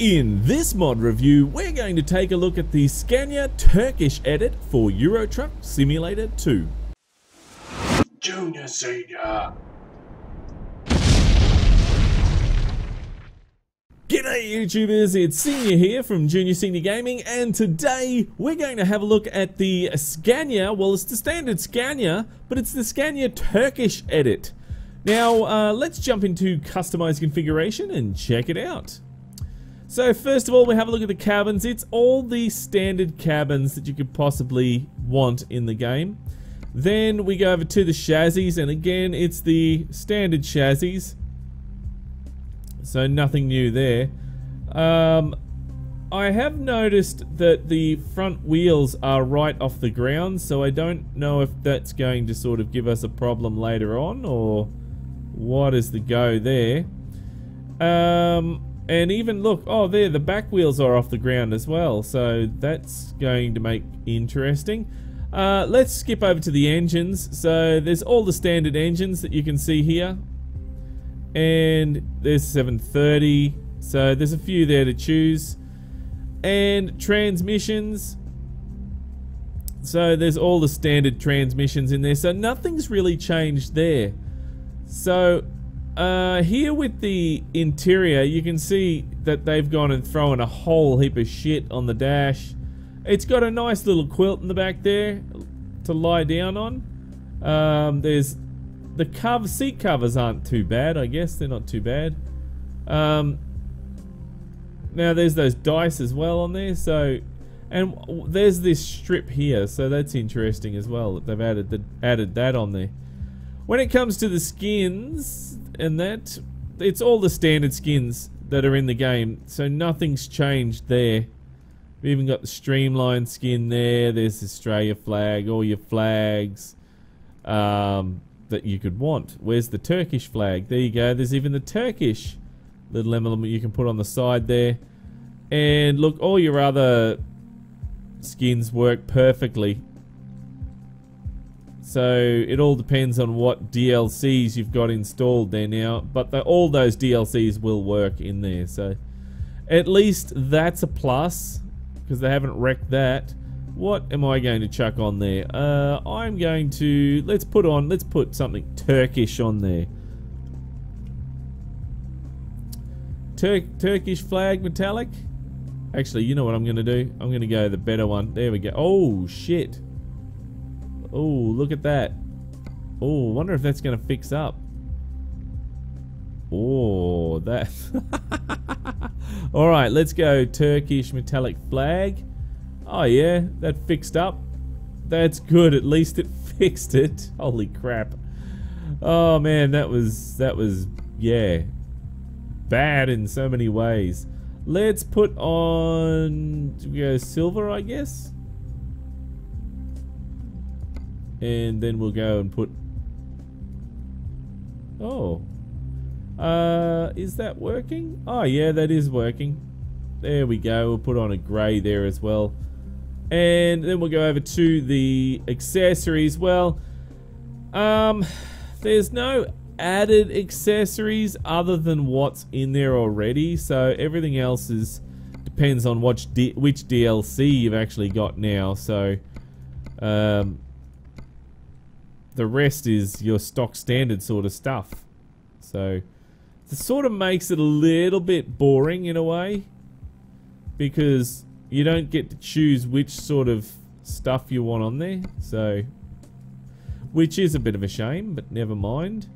In this mod review, we're going to take a look at the Scania Turkish edit for Euro Truck Simulator 2. Junior Senior. G'day YouTubers, it's Senior here from Junior Senior Gaming, and today we're going to have a look at the Scania, well it's the standard Scania, but it's the Scania Turkish edit. Now let's jump into customized configuration and check it out. So first of all, we have a look at the cabins. It's all the standard cabins that you could possibly want in the game. Then we go over to the chassis, and again it's the standard chassis, so nothing new there. I have noticed that the front wheels are right off the ground, so I don't know if that's going to sort of give us a problem later on, or what is the go there. And even look, oh there, the back wheels are off the ground as well, so that's going to make interesting. Let's skip over to the engines. So there's all the standard engines that you can see here, and there's 730, so there's a few there to choose. And transmissions, so there's all the standard transmissions in there, so nothing's really changed there. So here with the interior, you can see that they've gone and thrown a whole heap of shit on the dash. It's got a nice little quilt in the back there to lie down on. There's the seat covers aren't too bad, I guess they're not too bad. Now there's those dice as well on there, so, and there's this strip here, so that's interesting as well that they've added that on there. When it comes to the skins and that, it's all the standard skins that are in the game, so nothing's changed there. We've even got the streamlined skin there. There's the Australia flag, all your flags that you could want. Where's the Turkish flag? There you go. There's even the Turkish little emblem you can put on the side there. And look, all your other skins work perfectly. So it all depends on what DLCs you've got installed there now, but all those DLCs will work in there, so at least that's a plus, because they haven't wrecked that. What am I going to chuck on there? I'm going to, let's put something Turkish on there. Turkish flag metallic. Actually, you know what I'm going to do? I'm going to go the better one. There we go. Oh shit. Oh, look at that. Oh, I wonder if that's going to fix up. Oh, that. Alright, let's go Turkish metallic flag. Oh yeah, that fixed up. That's good, at least it fixed it. Holy crap. Oh man, that was, yeah, bad in so many ways. Let's put on, do we go silver, I guess? And then we'll go and put, oh, is that working? Oh yeah, that is working. There we go. We'll put on a grey there as well. And then we'll go over to the accessories. Well, there's no added accessories other than what's in there already, so everything else depends on which DLC you've actually got now. So the rest is your stock standard sort of stuff. So it sort of makes it a little bit boring in a way, because you don't get to choose which sort of stuff you want on there, so, which is a bit of a shame, but never mind.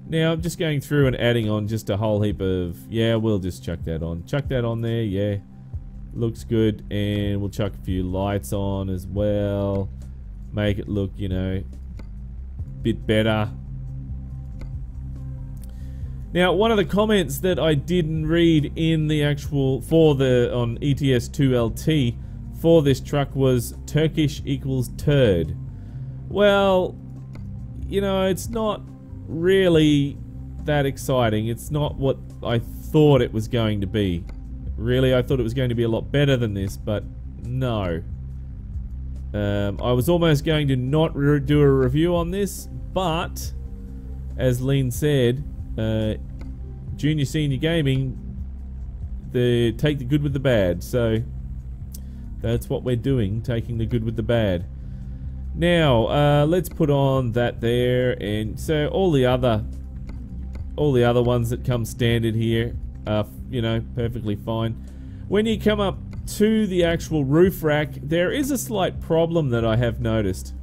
Now I'm just going through and adding on just a whole heap of, yeah, we'll just chuck that on there, yeah, looks good. And we'll chuck a few lights on as well, make it look, you know, bit better. Now, one of the comments that I didn't read in the actual, on ETS2LT for this truck was Turkish equals turd. Well, you know, it's not really that exciting. It's not what I thought it was going to be. Really, I thought it was going to be a lot better than this, but no. I was almost going to not do a review on this, but as Lean said, Junior Senior Gaming the good with the bad. So that's what we're doing, taking the good with the bad. Now let's put on that there, and so all the other ones that come standard here are, you know, perfectly fine. When you come up to the actual roof rack, there is a slight problem that I have noticed.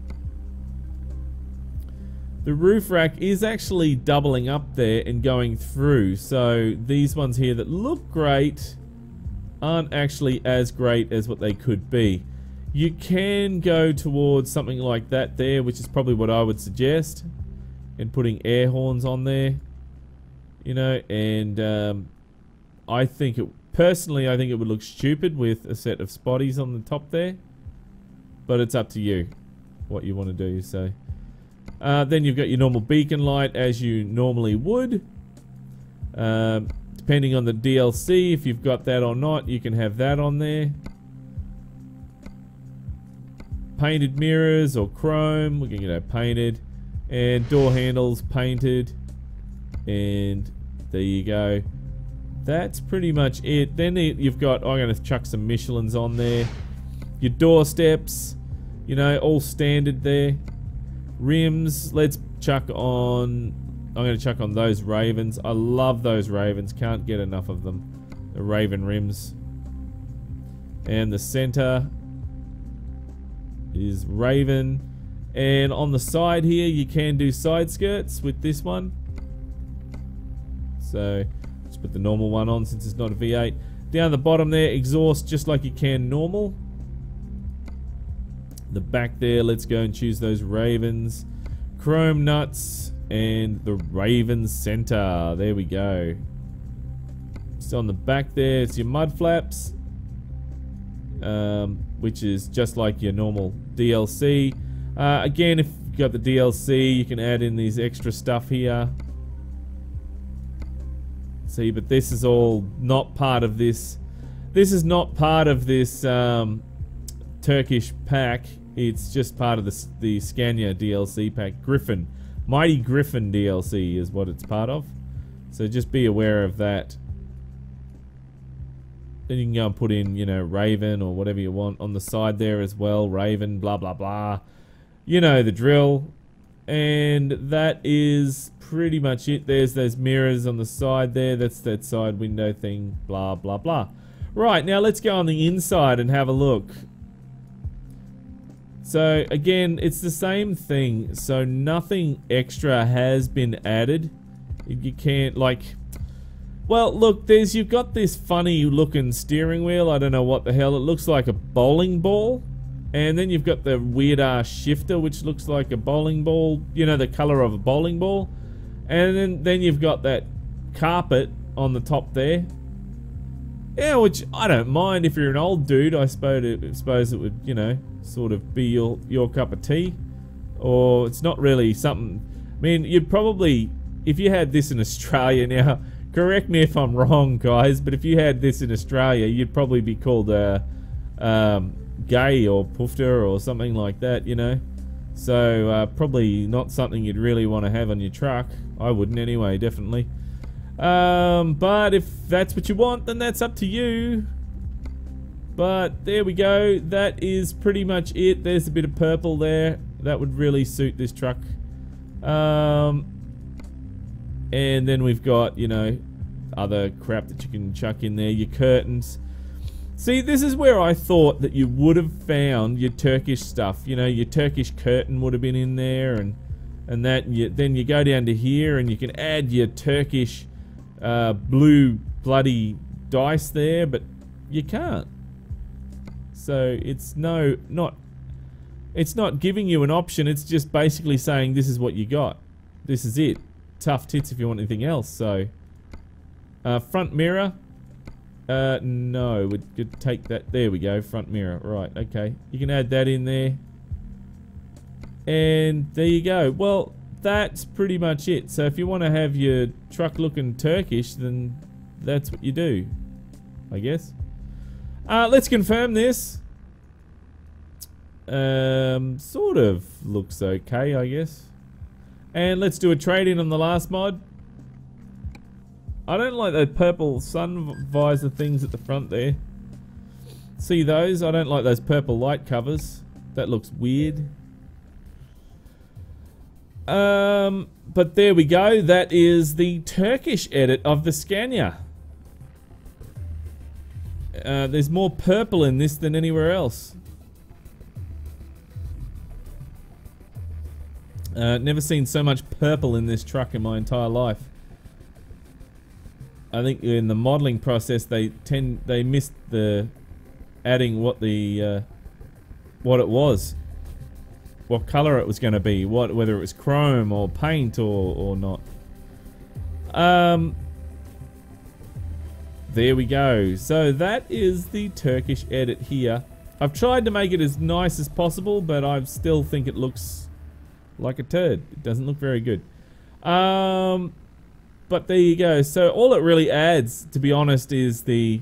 The roof rack is actually doubling up there and going through, so these ones here that look great aren't actually as great as what they could be. You can go towards something like that there, which is probably what I would suggest, and putting air horns on there, you know, and I think personally I think it would look stupid with a set of spotties on the top there, but it's up to you what you want to do. So then you've got your normal beacon light as you normally would. Depending on the DLC, if you've got that or not, you can have that on there. Painted mirrors or chrome, we can get that painted, and door handles painted, and there you go. That's pretty much it. Then you've got, I'm going to chuck some Michelins on there. Your door steps, you know, all standard there. Rims, let's chuck on, I'm going to chuck on those Ravens. I love those Ravens, can't get enough of them. The Raven rims. And the center is Raven. And on the side here, you can do side skirts with this one. So let's put the normal one on since it's not a V8. Down the bottom there, exhaust just like you can normal. The back there, let's go and choose those Ravens. Chrome nuts and the Raven center. There we go. So on the back there, it's your mud flaps, which is just like your normal DLC. Again, if you've got the DLC, you can add in these extra stuff here. See, but this is all not part of this. This is not part of this Turkish pack. It's just part of the Scania DLC pack. Griffin. Mighty Griffin DLC is what it's part of. So just be aware of that. Then you can go and put in, you know, Raven or whatever you want on the side there as well. Raven, blah, blah, blah. You know the drill. And that is pretty much it. There's those mirrors on the side there. That's that side window thing. Blah, blah, blah. Right, now let's go on the inside and have a look. So again, it's the same thing. So nothing extra has been added. You can't, like, well, look, you've got this funny looking steering wheel. I don't know what the hell. It looks like a bowling ball. And then you've got the weird ass shifter, which looks like a bowling ball. You know, the color of a bowling ball. And then you've got that carpet on the top there. Yeah, which I don't mind if you're an old dude. I suppose it would, you know, sort of be your cup of tea. Or it's not really something. I mean, you'd probably, if you had this in Australia now, correct me if I'm wrong, guys, but if you had this in Australia, you'd probably be called gay or poofter or something like that, you know. So probably not something you'd really want to have on your truck. I wouldn't anyway, definitely. But if that's what you want, then that's up to you. But there we go. That is pretty much it. There's a bit of purple there. That would really suit this truck. And then we've got, you know, other crap that you can chuck in there. Your curtains. See, this is where I thought that you would have found your Turkish stuff. You know, your Turkish curtain would have been in there, and that. Then you go down to here, and you can add your Turkish blue bloody dice there, but you can't. So it's not giving you an option. It's just basically saying this is what you got. This is it. Tough tits if you want anything else. So front mirror. No, we could take that. There we go. Front mirror. Right. Okay. You can add that in there. And there you go. Well, that's pretty much it. So if you want to have your truck looking Turkish, then that's what you do, I guess. Let's confirm this. Sort of looks okay, I guess. And let's do a trade-in on the last mod. I don't like those purple sun visor things at the front there. See those? I don't like those purple light covers. That looks weird. But there we go. That is the Turkish edit of the Scania. There's more purple in this than anywhere else. Never seen so much purple in this truck in my entire life. I think in the modeling process they missed the adding what it was, what color it was going to be, whether it was chrome or paint or not. There we go. So that is the Turkish edit here. I've tried to make it as nice as possible, but I still think it looks like a turd. It doesn't look very good. But there you go. So all it really adds, to be honest, is the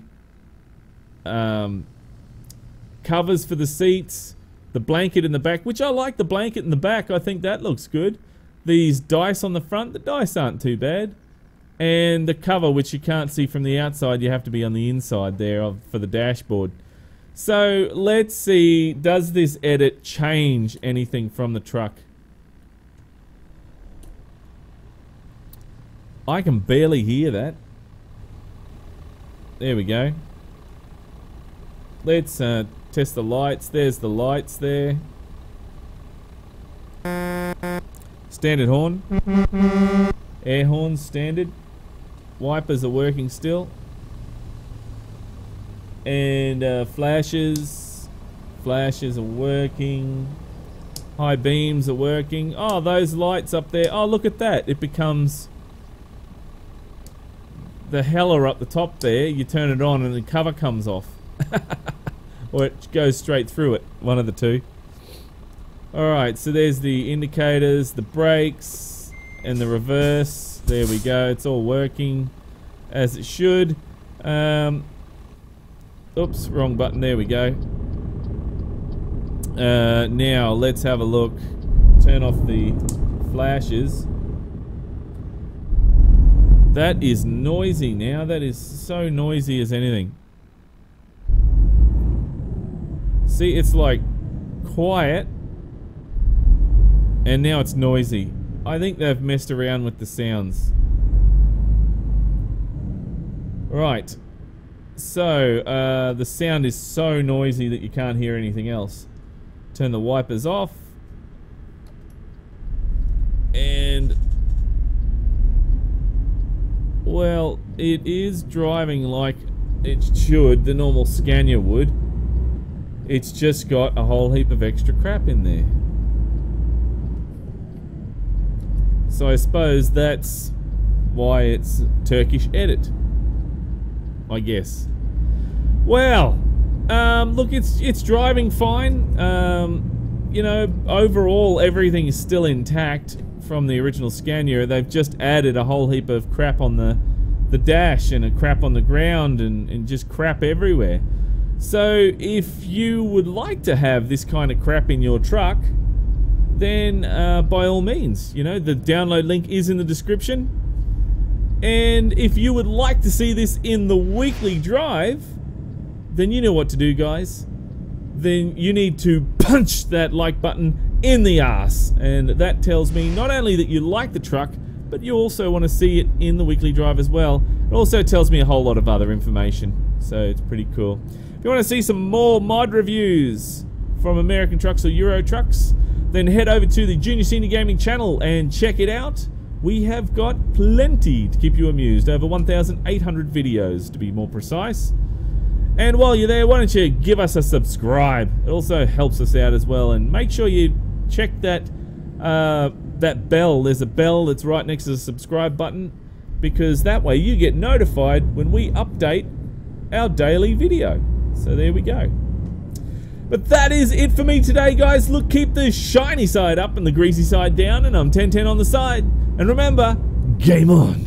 covers for the seats, the blanket in the back, which I like the blanket in the back. I think that looks good. These dice on the front, the dice aren't too bad. And the cover, which you can't see from the outside, you have to be on the inside there for the dashboard. So let's see, does this edit change anything from the truck? I can barely hear that. There we go. Let's test the lights. There's the lights there. Standard horn. Air horn standard. Wipers are working still. And flashes. Flashes are working. High beams are working. Oh, those lights up there. Oh, look at that. It becomes the heller up the top there. You turn it on and the cover comes off. Or it goes straight through it. One of the two. Alright, so there's the indicators, the brakes, and the reverse. There we go. It's all working as it should. Oops, wrong button. There we go. Now, let's have a look. Turn off the flashes. That is noisy now. That is so noisy as anything. See, it's like quiet, and now it's noisy. I think they've messed around with the sounds. Right. So, the sound is so noisy that you can't hear anything else. Turn the wipers off. And well, it is driving like it should, the normal Scania would. It's just got a whole heap of extra crap in there. So I suppose that's why it's Turkish edit, I guess. Well, look, it's driving fine. You know, overall everything is still intact from the original Scania. They've just added a whole heap of crap on the dash and a crap on the ground and just crap everywhere. So if you would like to have this kind of crap in your truck, then by all means, you know, the download link is in the description. And if you would like to see this in the weekly drive, then you know what to do, guys. Then you need to punch that like button in the ass. And that tells me not only that you like the truck, but you also want to see it in the weekly drive as well. It also tells me a whole lot of other information. So it's pretty cool. If you want to see some more mod reviews from American trucks or Euro trucks, then head over to the Junior Senior Gaming channel and check it out. We have got plenty to keep you amused. Over 1,800 videos to be more precise. And while you're there, why don't you give us a subscribe? It also helps us out as well. And make sure you check that that bell. There's a bell that's right next to the subscribe button, because that way you get notified when we update our daily video. So there we go. But that is it for me today, guys. Look, keep the shiny side up and the greasy side down, and I'm 1010 on the side. And remember, game on.